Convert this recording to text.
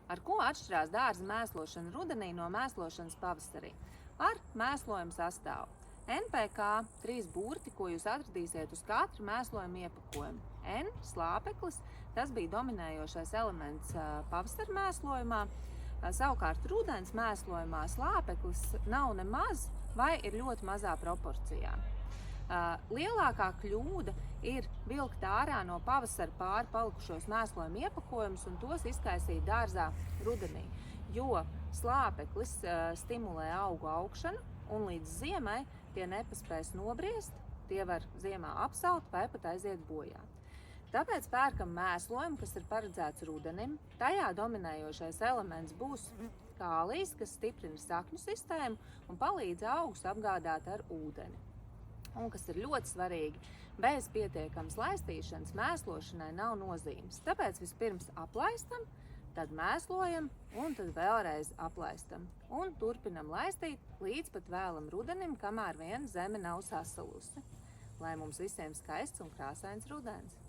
Ar ko atšķirās dārza mēslošana rudenī no mēslošanas pavasarī? Ar mēslojumu sastāvu. NPK 3 burti, ko jūs atradīsiet uz katru mēslojumu iepakojumu. N slāpeklis, tas bija dominējošais elements pavasara mēslojumā. Savukārt rudens mēslojumā slāpeklis nav nemaz vai ir ļoti mazā proporcijā. Lielākā kļūda ir vilkt ārā no pavasara pāri palikušos mēslojumu iepakojumus un tos izkaisīt dārzā rudenī, jo slāpeklis stimulē augu augšanu un līdz ziemai tie nepaspēs nobriest, tie var ziemā apsalt vai pat aiziet bojā. Tāpēc pērkam mēslojumu, kas ir paredzēts rudenim. Tajā dominējošais elements būs kālijs, kas stiprina sakņu sistēmu un palīdz augus apgādāt ar ūdeni. Un, kas ir ļoti svarīgi, bez pietiekamas laistīšanas mēslošanai nav nozīmes. Tāpēc vispirms aplaistam, tad mēslojam un tad vēlreiz aplaistam. Un turpinam laistīt līdz pat vēlam rudenim, kamēr vien zeme nav sasalusi. Lai mums visiem skaists un krāsains rudens!